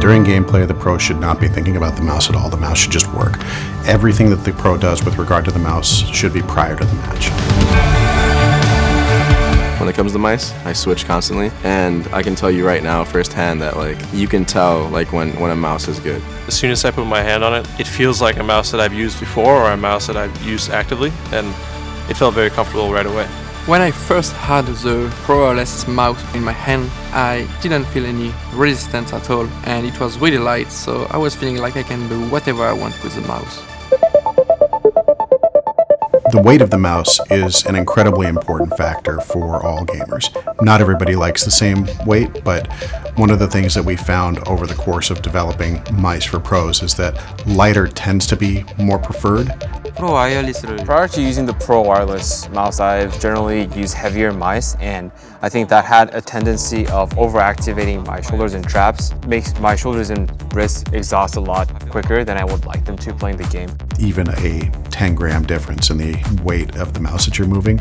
During gameplay, the pro should not be thinking about the mouse at all. The mouse should just work. Everything that the pro does with regard to the mouse should be prior to the match. When it comes to mice, I switch constantly, and I can tell you right now firsthand that you can tell when a mouse is good. As soon as I put my hand on it, it feels like a mouse that I've used before or a mouse that I've used actively, and it felt very comfortable right away. When I first had the powerless mouse in my hand, I didn't feel any resistance at all, and it was really light, so I was feeling like I can do whatever I want with the mouse. The weight of the mouse is an incredibly important factor for all gamers. Not everybody likes the same weight, but one of the things that we found over the course of developing mice for pros is that lighter tends to be more preferred. Prior to using the Pro Wireless mouse, I've generally used heavier mice, and I think that had a tendency of overactivating my shoulders and traps, makes my shoulders and wrists exhaust a lot quicker than I would like them to playing the game. Even a 10-gram difference in the weight of the mouse that you're moving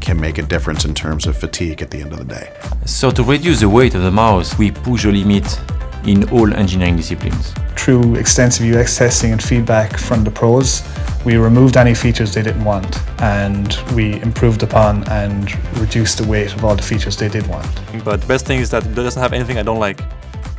can make a difference in terms of fatigue at the end of the day. So to reduce the weight of the mouse, we push the limit in all engineering disciplines. Through extensive UX testing and feedback from the pros, we removed any features they didn't want, and we improved upon and reduced the weight of all the features they did want. But the best thing is that it doesn't have anything I don't like.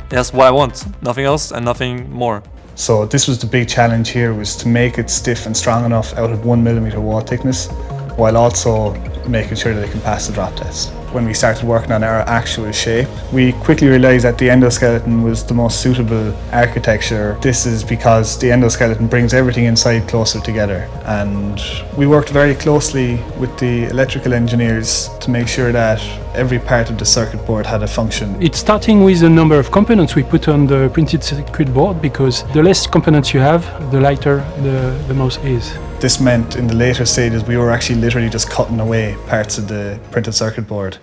That's what I want, nothing else and nothing more. So this was the big challenge here, was to make it stiff and strong enough out of 1mm wall thickness, while also making sure that it can pass the drop test. When we started working on our actual shape, we quickly realised that the endoskeleton was the most suitable architecture. This is because the endoskeleton brings everything inside closer together, and we worked very closely with the electrical engineers to make sure that every part of the circuit board had a function. It's starting with the number of components we put on the printed circuit board, because the less components you have, the lighter the mouse is. This meant in the later stages we were actually literally just cutting away parts of the printed circuit board.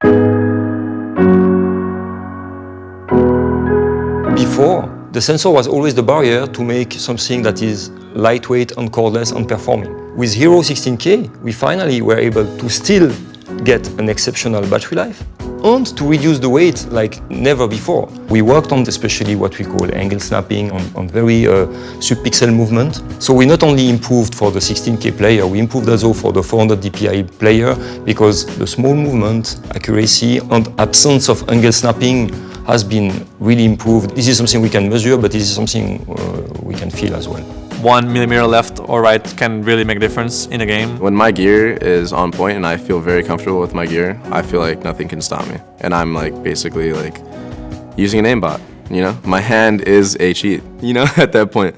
Before, the sensor was always the barrier to make something that is lightweight and cordless and performing. With Hero 16K, we finally were able to still get an exceptional battery life and to reduce the weight like never before. We worked on especially what we call angle snapping, on very subpixel movement. So we not only improved for the 16K player, we improved also for the 400 DPI player, because the small movement, accuracy and absence of angle snapping has been really improved. This is something we can measure, but this is something we can feel as well. 1 millimeter left or right can really make a difference in a game. When my gear is on point and I feel very comfortable with my gear, I feel like nothing can stop me. And I'm basically using an aimbot, you know? My hand is a cheat, you know, at that point.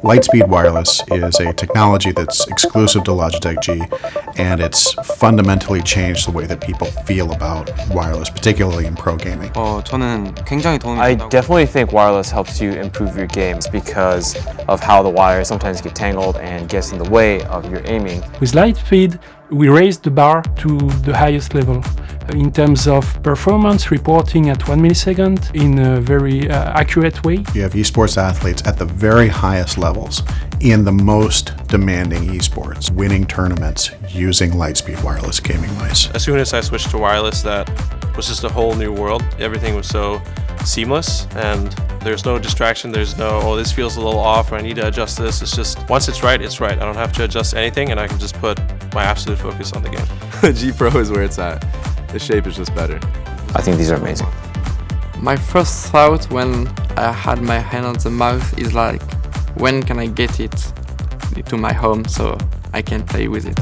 LIGHTSPEED Wireless is a technology that's exclusive to Logitech G, and it's fundamentally changed the way that people feel about wireless, particularly in pro gaming. I definitely think wireless helps you improve your games because of how the wires sometimes get tangled and gets in the way of your aiming. With LIGHTSPEED, we raised the bar to the highest level in terms of performance, reporting at 1 millisecond in a very accurate way. You have esports athletes at the very highest levels in the most demanding esports, winning tournaments using LIGHTSPEED wireless gaming mice. As soon as I switched to wireless, that was just a whole new world. Everything was so seamless, and there's no distraction, there's no, oh, this feels a little off, or I need to adjust this. It's just, once it's right, it's right. I don't have to adjust anything, and I can just put my absolute focus on the game. G Pro is where it's at. The shape is just better. I think these are amazing. My first thought when I had my hand on the mouse is when can I get it to my home so I can play with it?